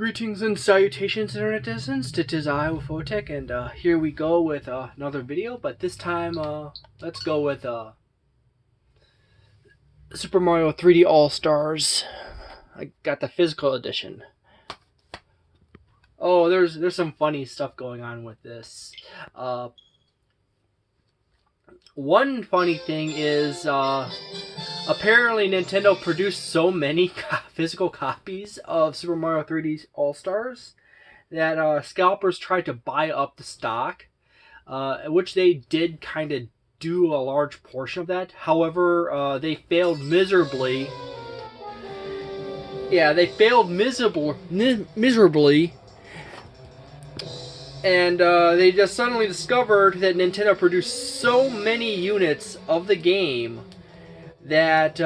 Greetings and salutations, internet citizens. It is I, Wolffoetowtech, and here we go with another video. But this time, let's go with Super Mario 3D All Stars. I got the physical edition. Oh, there's some funny stuff going on with this. One funny thing is apparently Nintendo produced so many physical copies of Super Mario 3D All Stars that scalpers tried to buy up the stock, which they did kind of do a large portion of that. However, they failed miserably. Yeah, they failed miserably. And they just suddenly discovered that Nintendo produced so many units of the game that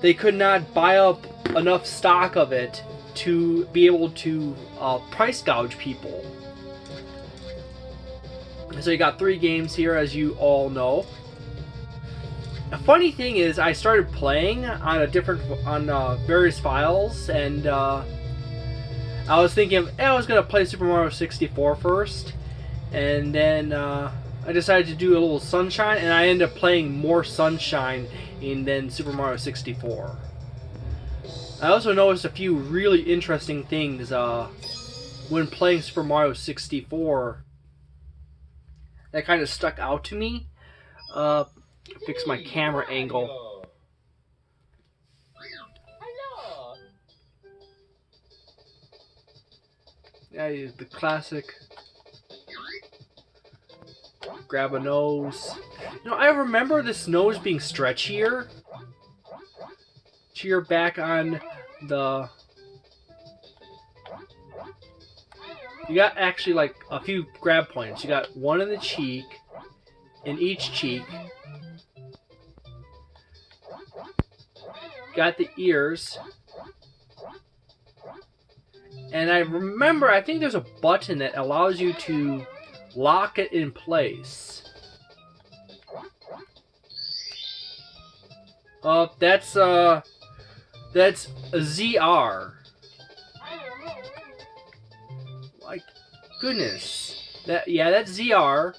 they could not buy up enough stock of it to be able to price gouge people. So you got 3 games here, as you all know. A funny thing is, I started playing on various files, and I was thinking I was gonna play Super Mario 64 first, and then I decided to do a little Sunshine, and I ended up playing more Sunshine than Super Mario 64. I also noticed a few really interesting things when playing Super Mario 64 that kind of stuck out to me. Fix my camera angle. Yeah, the classic grab a nose. You know, I remember this nose being stretchier. Cheer back on the... You got actually like a few grab points. You got one in the cheek, in each cheek. Got the ears. And I remember, I think there's a button that allows you to lock it in place. That's a ZR. My goodness. That's ZR.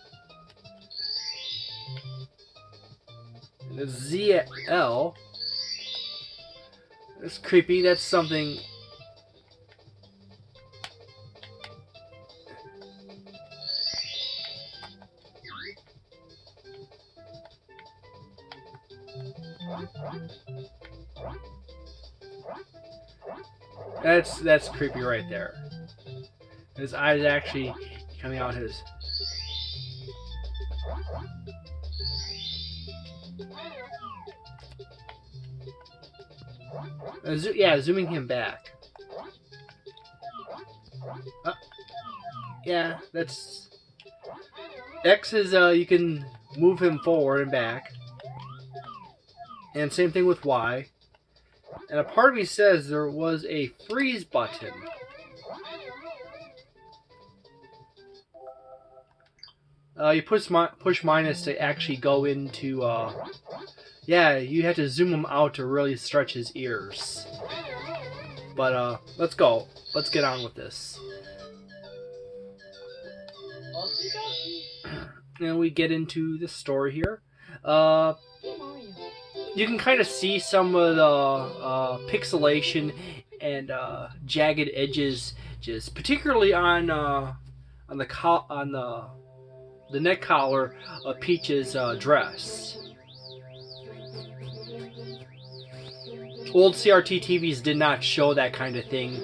And the ZL. That's creepy. That's something. That's creepy right there. His eyes actually coming out his... zooming him back. Yeah, that's... X is, you can move him forward and back. And same thing with Y. And a part of me says there was a freeze button. You push minus to actually go into... yeah, you have to zoom him out to really stretch his ears. But let's go. Let's get on with this. And we get into the story here. You can kind of see some of the pixelation and jagged edges, just particularly on the neck collar of Peach's dress. Old CRT TVs did not show that kind of thing.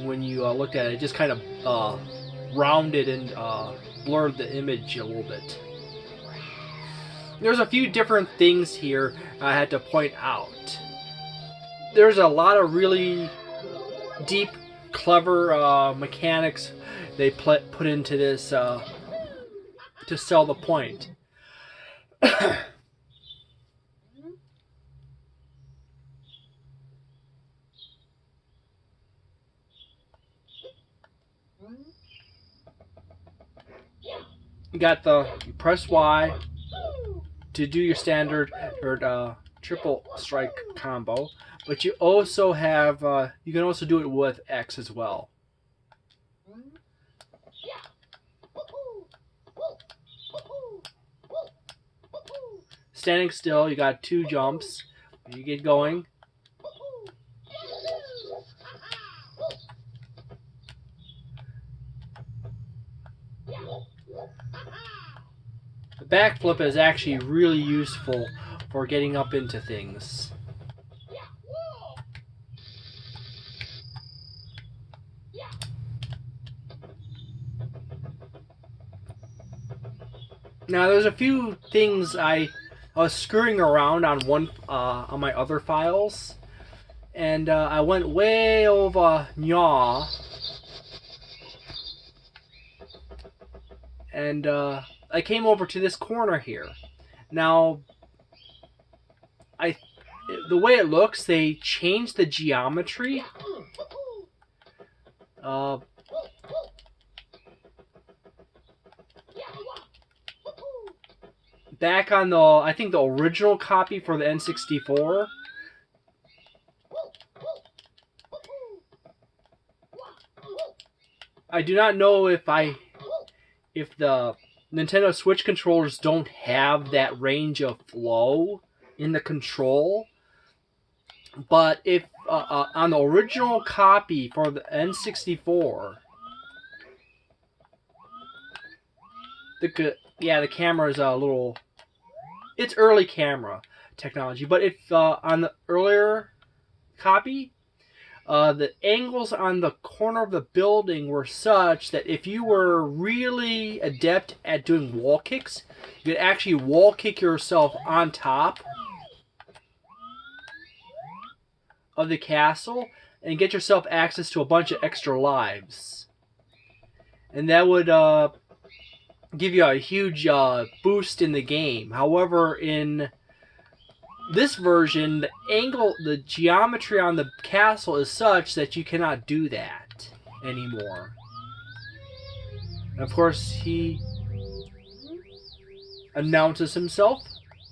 When you looked at it, it just kind of rounded and blurred the image a little bit. There's a few different things here I had to point out. There's a lot of really deep, clever mechanics they put into this to sell the point. You press Y to do your standard or triple strike combo, but you also have you can also do it with X as well. Standing still, you got 2 jumps. You get going. The backflip is actually really useful for getting up into things. Now, there's a few things I was screwing around on my other files, and I went way over yaw, and I came over to this corner here. Now, the way it looks, they changed the geometry. Back on I think the original copy for the N64, I do not know if the Nintendo Switch controllers don't have that range of flow in the control, but if on the original copy for the N64, the camera is a little... It's early camera technology, but if on the earlier copy, the angles on the corner of the building were such that if you were really adept at doing wall kicks, you could actually wall kick yourself on top of the castle and get yourself access to a bunch of extra lives. And that would give you a huge boost in the game. However, in this version, the geometry on the castle is such that you cannot do that anymore. And of course, he announces himself.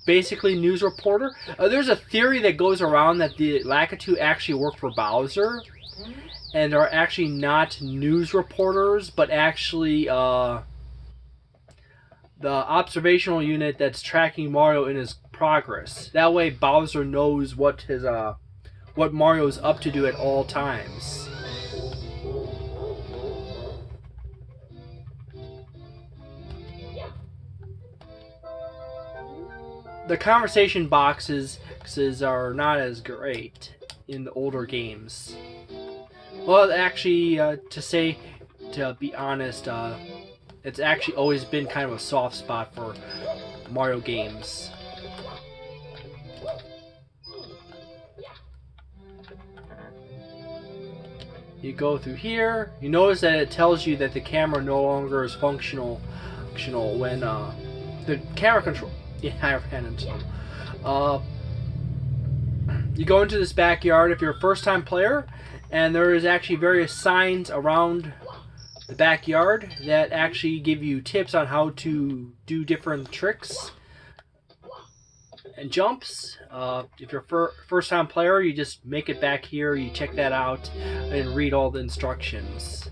Basically, news reporter. There's a theory that goes around that the Lakitu actually work for Bowser, and are actually not news reporters, but actually the observational unit that's tracking Mario in his progress. That way Bowser knows what Mario's up to do at all times. The conversation boxes are not as great in the older games. Well, actually, to be honest, it's actually always been kind of a soft spot for Mario games. You go through here, you notice that it tells you that the camera no longer is functional when the camera control... Yeah, I ran into them. You go into this backyard if you're a first-time player, and there is actually various signs around the backyard that actually give you tips on how to do different tricks and jumps. If you're a first-time player, you just make it back here, you check that out, and read all the instructions.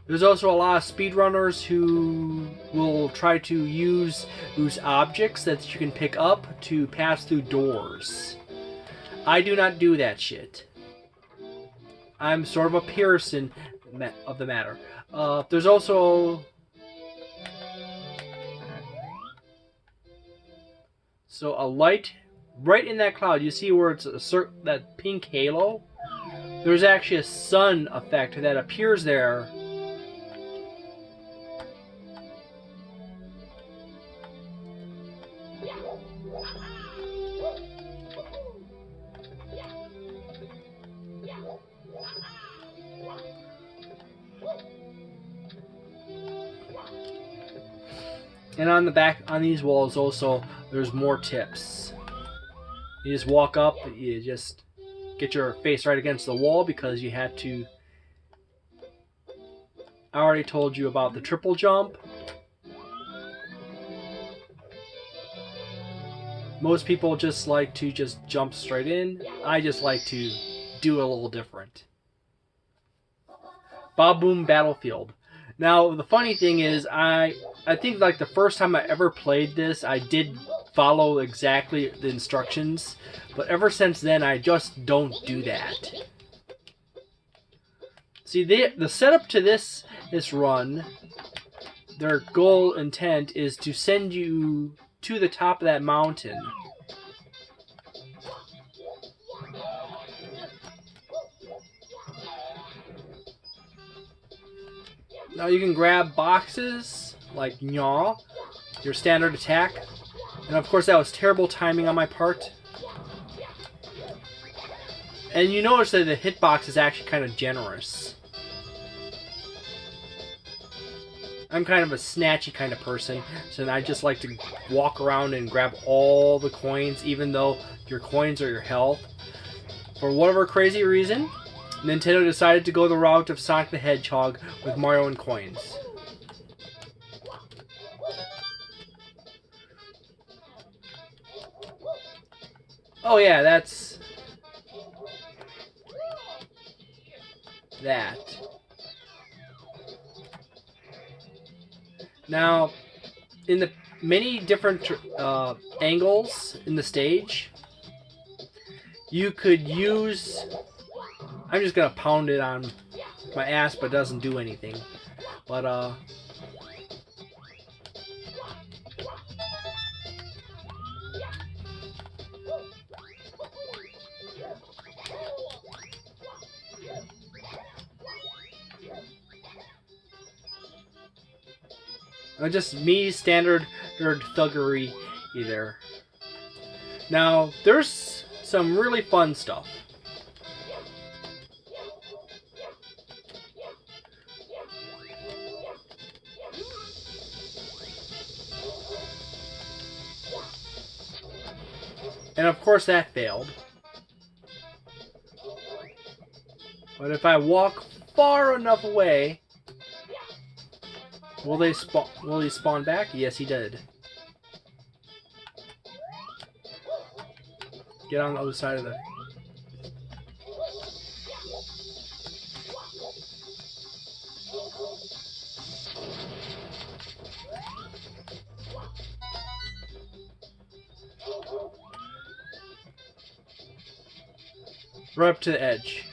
There's also a lot of speedrunners who will try to use objects that you can pick up to pass through doors. I do not do that shit. I'm sort of a Pearson of the matter. There's also... So a light right in that cloud, you see where it's that pink halo? There's actually a sun effect that appears there. And on the back, on these walls also, there's more tips. You just walk up, you just get your face right against the wall because you had to... I already told you about the triple jump. Most people just like to just jump straight in. I just like to do a little different. Bob-omb Battlefield. Now the funny thing is, I think like the first time I ever played this, I did follow exactly the instructions, but ever since then I just don't do that. See, the setup to this run, their goal intent is to send you to the top of that mountain. Now you can grab boxes like Yaw, your standard attack, and of course that was terrible timing on my part. And you notice that the hitbox is actually kind of generous. I'm kind of a snatchy kind of person, so I just like to walk around and grab all the coins, even though your coins are your health. For whatever crazy reason, Nintendo decided to go the route of Sonic the Hedgehog with Mario and coins. Oh yeah, that's that. Now, in the many different angles in the stage, you could use... I'm just gonna pound it on my ass, but it doesn't do anything. But just me standard thuggery either. Now, there's some really fun stuff. And of course that failed. But if I walk far enough away, will he spawn back? Yes, he did. Get on the other side of the... Right up to the edge.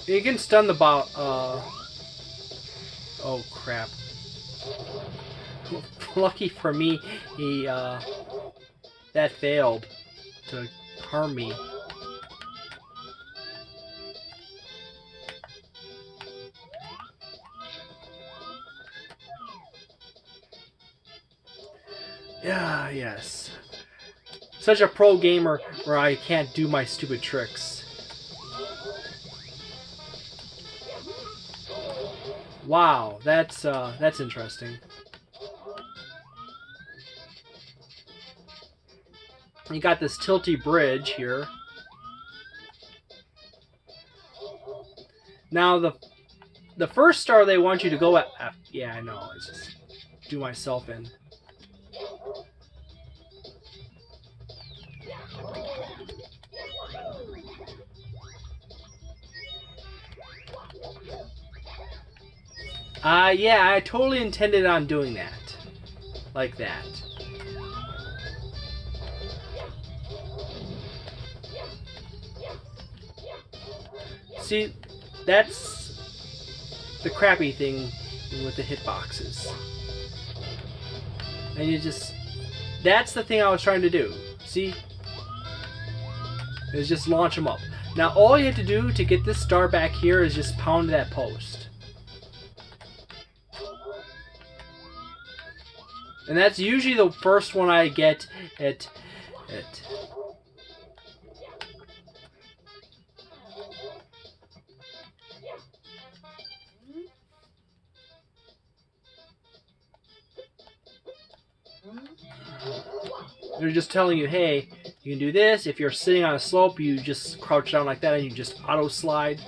You can stun the bot. Oh crap! Lucky for me, he that failed to harm me. Yeah, yes. Such a pro gamer where I can't do my stupid tricks. Wow, that's interesting. You got this tilty bridge here. Now the first star they want you to go at, yeah, I know. Let's just do myself in. Yeah, I totally intended on doing that. Like that. See, that's the crappy thing with the hitboxes. And you just... That's the thing I was trying to do. See? Is just launch them up. Now all you have to do to get this star back here is just pound that post. And that's usually the first one I get at they're just telling you, hey, you can do this. If you're sitting on a slope, you just crouch down like that and you just auto slide.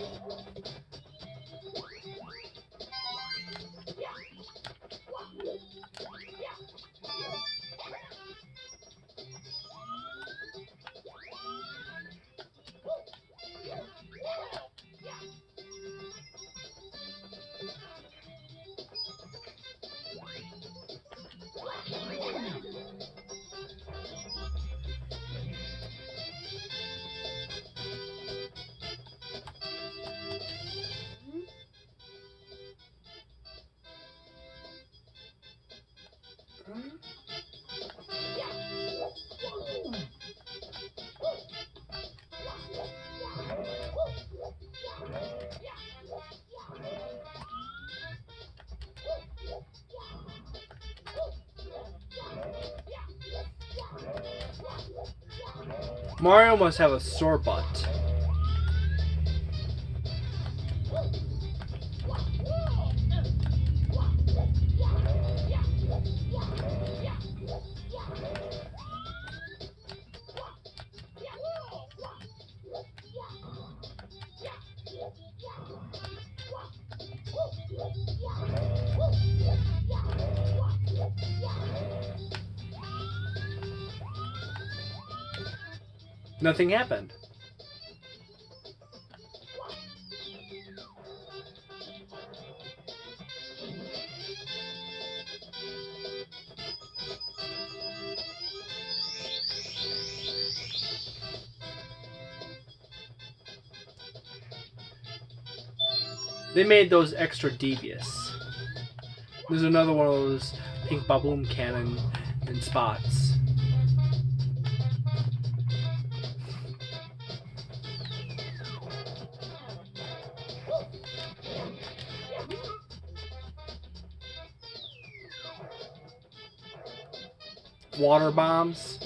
Mario must have a sore butt. Nothing happened. They made those extra devious. There's another one of those pink Bob-omb cannon and spots. Water bombs.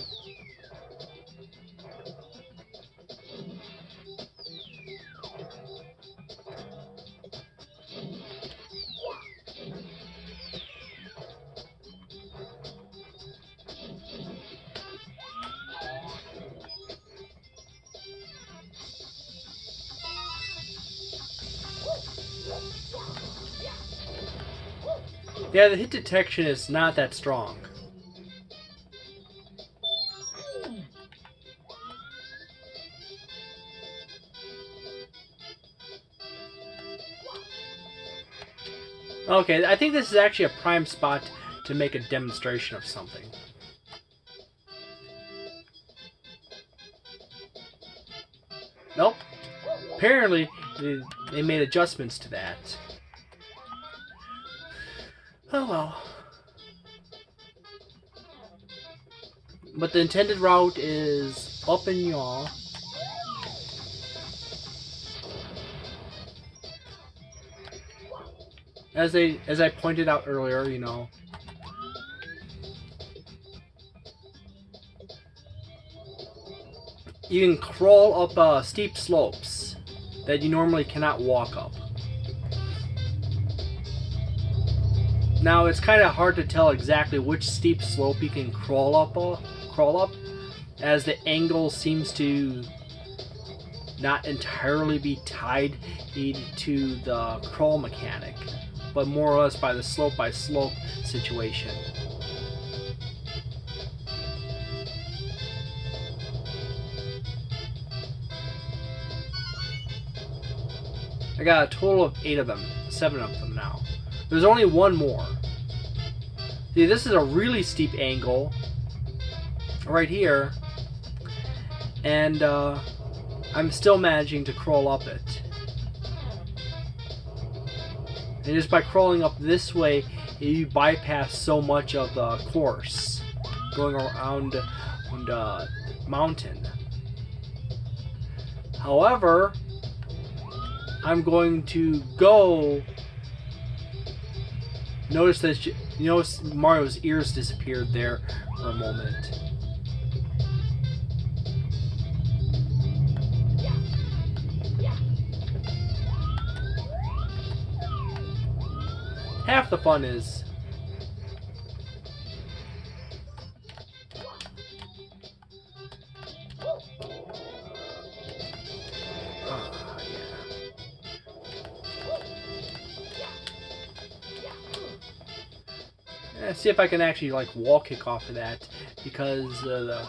Yeah, the hit detection is not that strong. Okay, I think this is actually a prime spot to make a demonstration of something. Nope. Apparently, they made adjustments to that. Oh well. But the intended route is up and yaw. As I pointed out earlier, you know. You can crawl up steep slopes that you normally cannot walk up. Now it's kind of hard to tell exactly which steep slope you can crawl up, as the angle seems to not entirely be tied to the crawl mechanic, but more or less by the slope by slope situation. I got a total of 8 of them, 7 of them now. There's only one more. See, this is a really steep angle right here, and I'm still managing to crawl up it. And just by crawling up this way, you bypass so much of the course going around the mountain. However, I'm going to go. Notice that Mario's ears disappeared there for a moment. Half the fun is see if I can actually like wall kick off of that, because the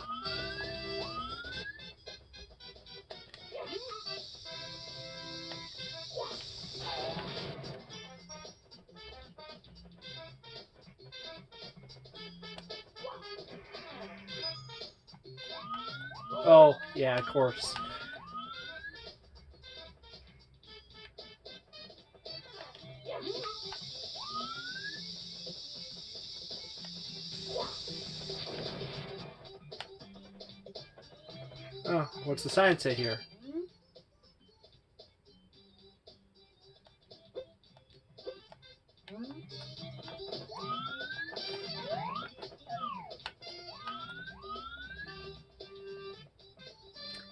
oh yeah, of course. Oh, what's the sign say here?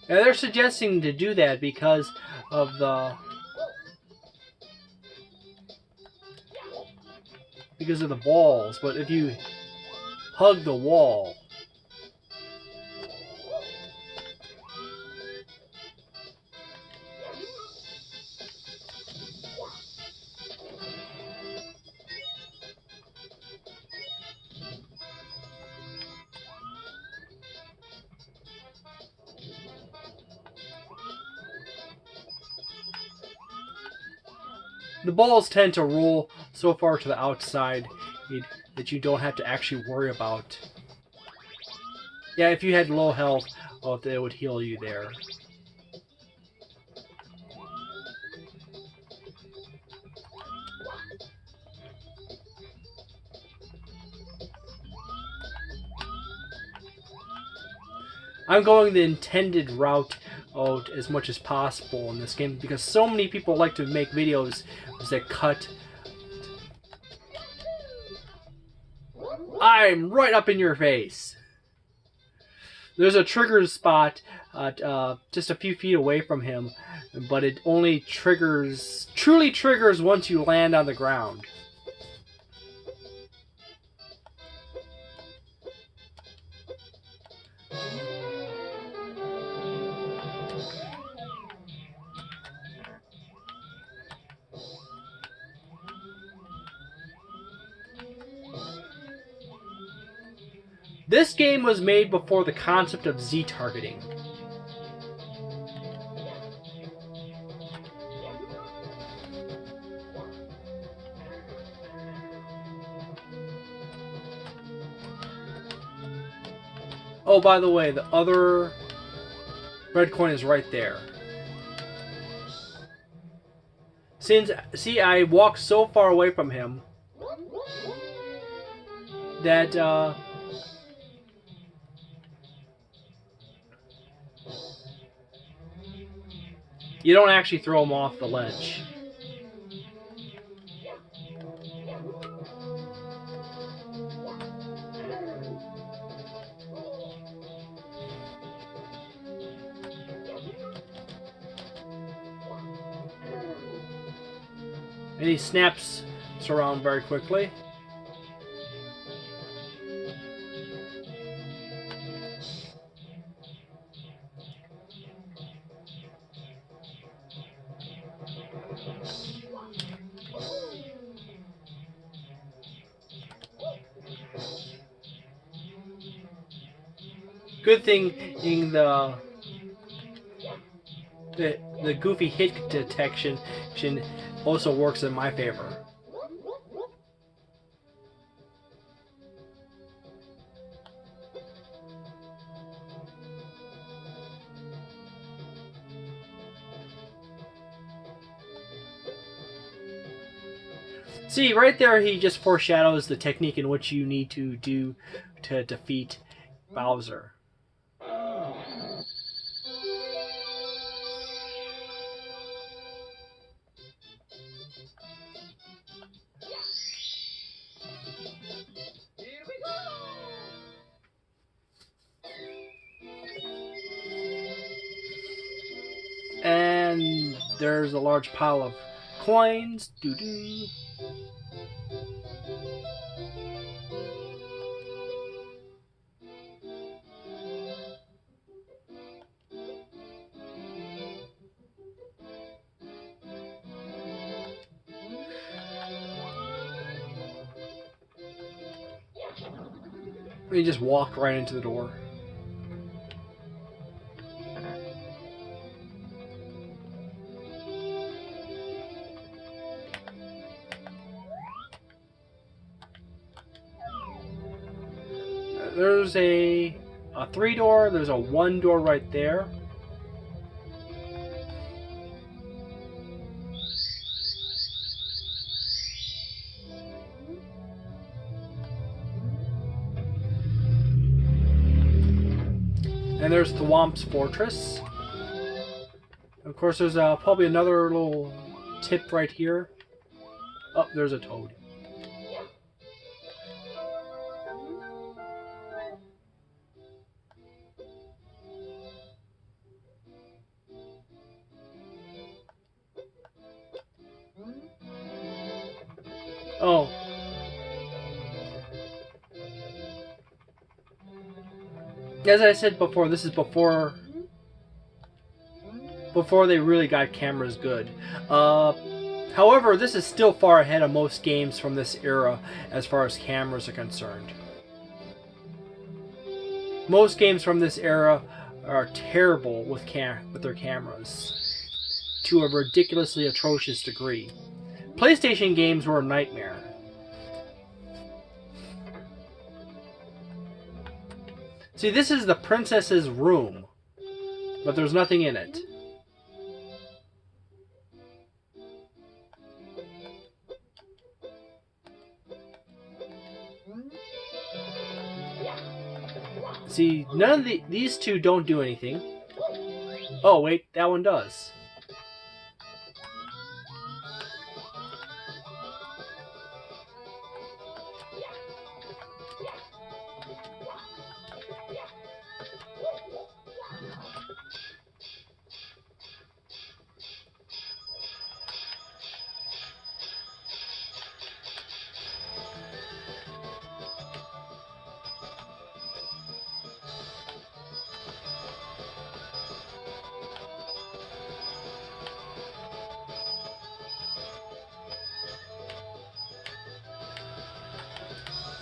And they're suggesting to do that because of the balls. But if you hug the wall, the balls tend to roll so far to the outside that you don't have to actually worry about. Yeah, if you had low health, oh, they would heal you there. I'm going the intended route out as much as possible in this game because so many people like to make videos that cut. I'm right up in your face. There's a trigger spot just a few feet away from him, but it only truly triggers once you land on the ground. This game was made before the concept of Z-targeting. Oh, by the way, the other red coin is right there. See, I walked so far away from him that you don't actually throw him off the ledge. And he snaps around very quickly. Good thing in the goofy hit detection also works in my favor. See, right there he just foreshadows the technique in which you need to do to defeat Bowser. And there's a large pile of coins. Doo-doo. We just walk right into the door. There's a 3-door, there's a 1-door right there. And there's the Womp's Fortress. Of course, there's probably another little tip right here. Oh, there's a toad. As I said before, this is before they really got cameras good. However, this is still far ahead of most games from this era as far as cameras are concerned. Most games from this era are terrible with their cameras to a ridiculously atrocious degree. PlayStation games were a nightmare. See, this is the princess's room, but there's nothing in it. See, none of these two don't do anything. Oh, wait, that one does.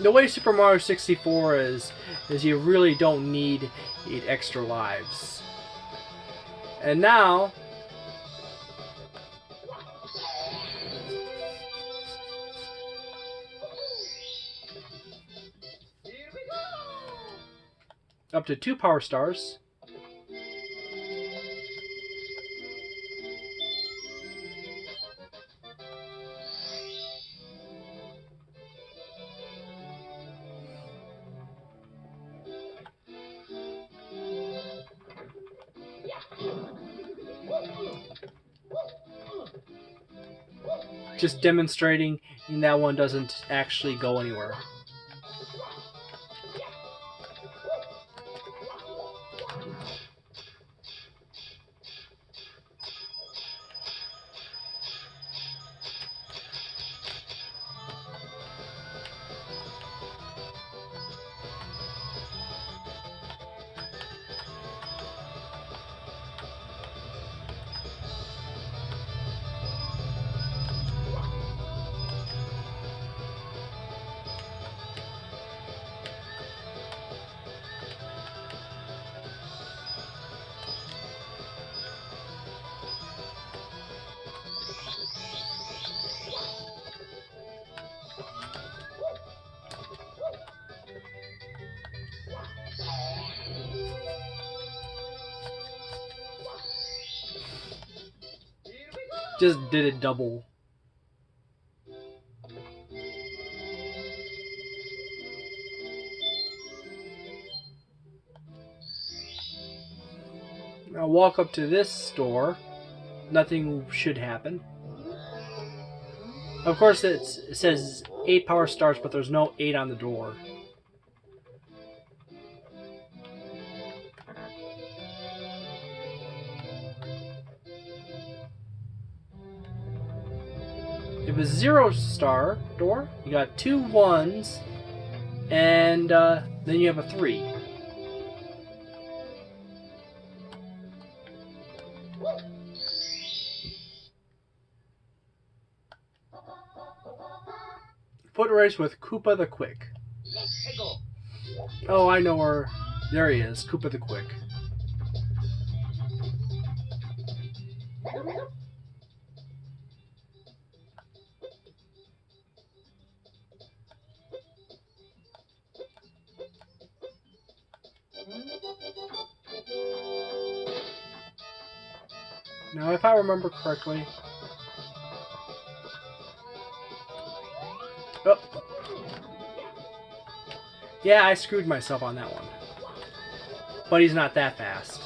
The way Super Mario 64 is you really don't need extra lives. And now, up to 2 power stars. Just demonstrating that one doesn't actually go anywhere. Just did it double. Now walk up to this door. Nothing should happen. Of course, it says 8 power stars, but there's no 8 on the door. If it's 0-star door, you got 2 1s, and then you have a 3. Foot race with Koopa the Quick. Oh, I know where. There he is, Koopa the Quick. Now, if I remember correctly... Oh. Yeah, I screwed myself on that one. But he's not that fast.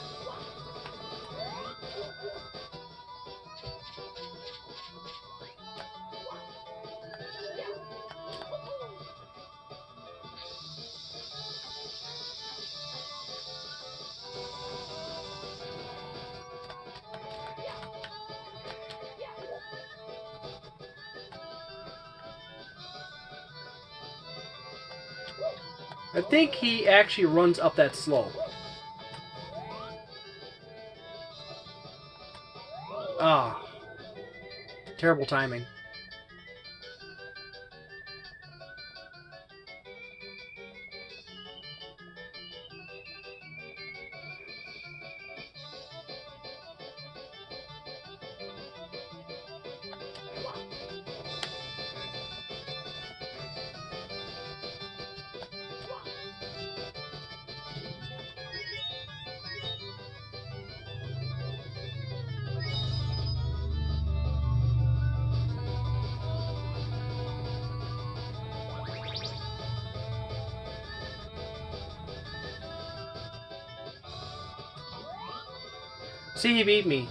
I think he actually runs up that slope. Ah, terrible timing. See, he beat me.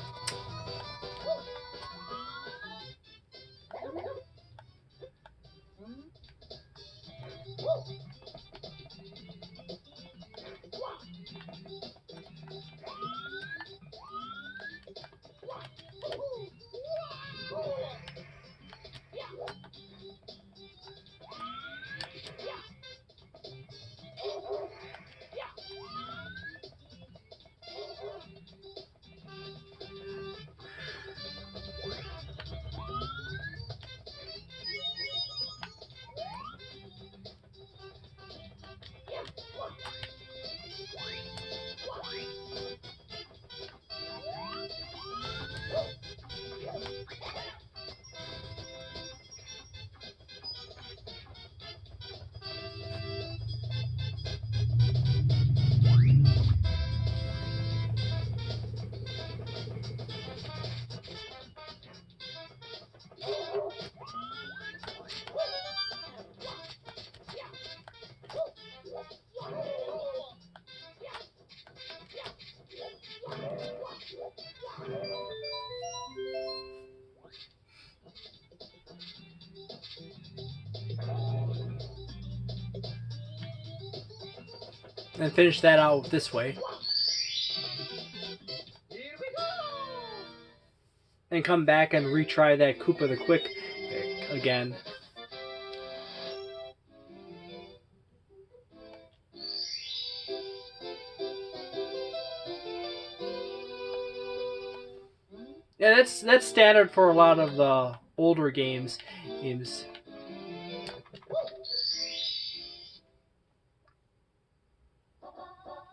And finish that out this way. And come back and retry that Koopa the Quick again. Yeah, that's standard for a lot of the older games.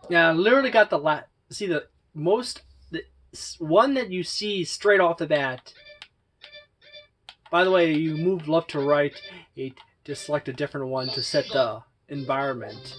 Yeah, I literally got the one that you see straight off the bat. By the way, you move left to right to select a different one to set the environment.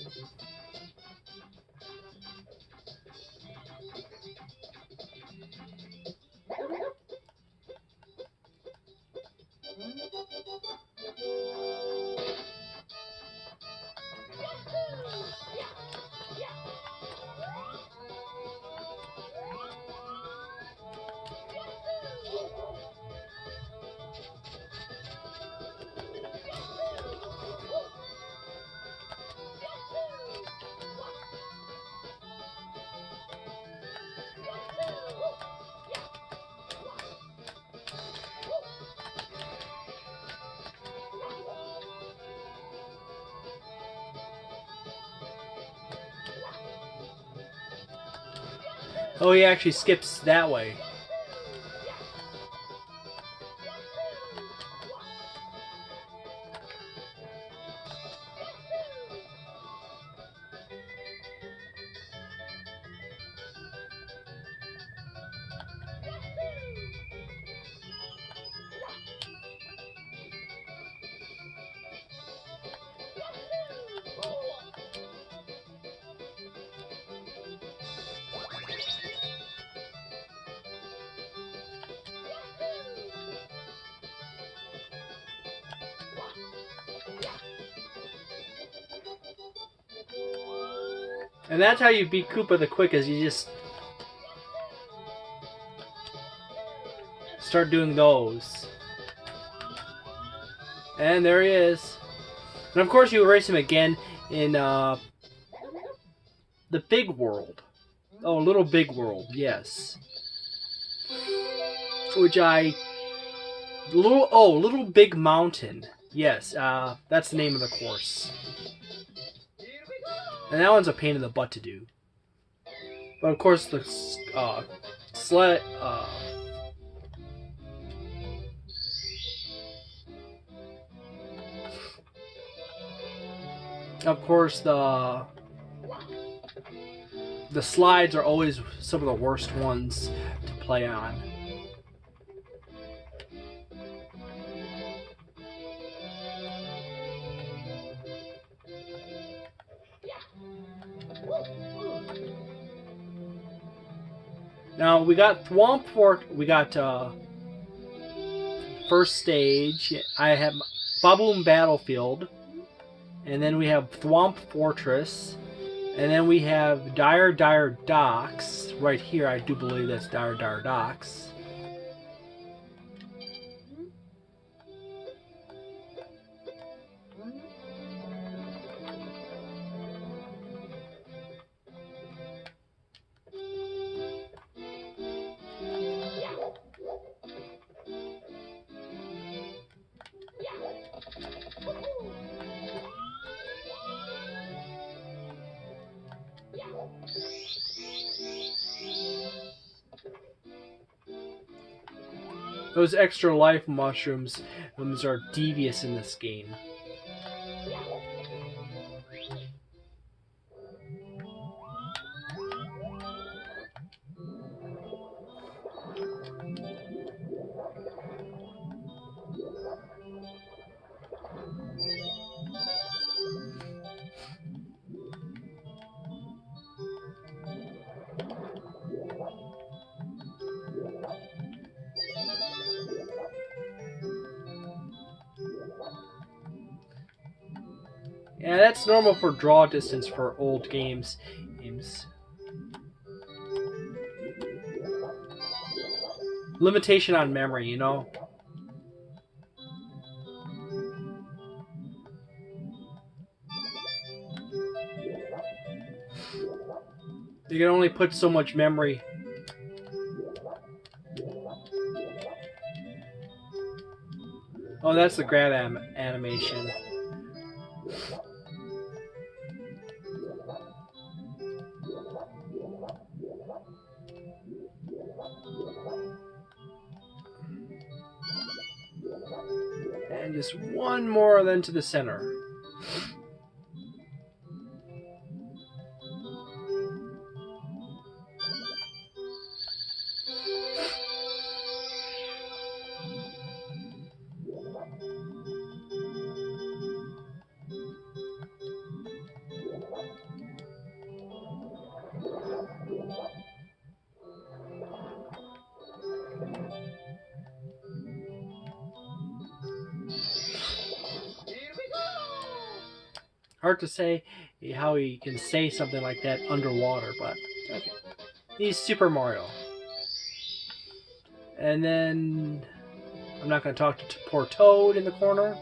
Oh, he actually skips that way. And that's how you beat Koopa the Quick, is you just start doing those. And there he is. And of course you erase him again in the big world. Oh, Little Big World, yes. Little Big Mountain. Yes, that's the name of the course. And that one's a pain in the butt to do. But of course the Of course, the slides are always some of the worst ones to play on. Now we got Thwomp Fort. We got first stage. I have Bob-omb Battlefield, and then we have Thwomp Fortress, and then we have Dire Docks right here. I do believe that's Dire Docks. Those extra life mushrooms are devious in this game. Yeah, that's normal for draw distance for old games. Limitation on memory, you know? You can only put so much memory. Oh, that's the grab animation. And just one more then to the center. Hard to say how he can say something like that underwater, but okay. He's Super Mario. And then I'm not going to talk to poor Toad in the corner.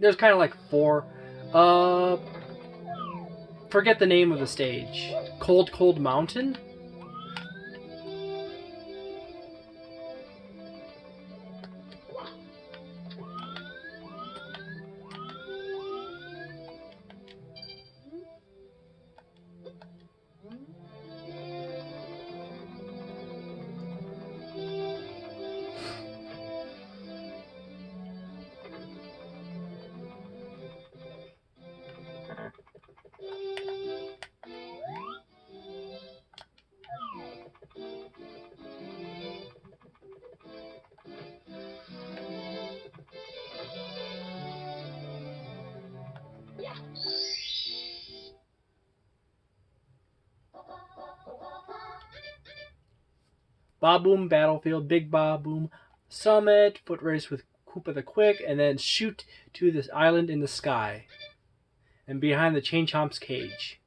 There's kind of like four. Forget the name of the stage. Cold Mountain? Bob-omb Battlefield, Big Bob-omb Summit, Foot Race with Koopa the Quick, and then shoot to this island in the sky. And behind the Chain Chomp's cage.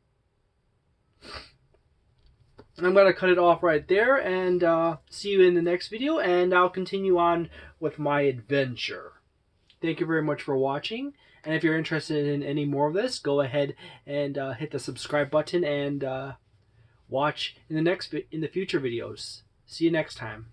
I'm going to cut it off right there and see you in the next video, and I'll continue on with my adventure. Thank you very much for watching, and if you're interested in any more of this, go ahead and hit the subscribe button and watch in the future videos. See you next time.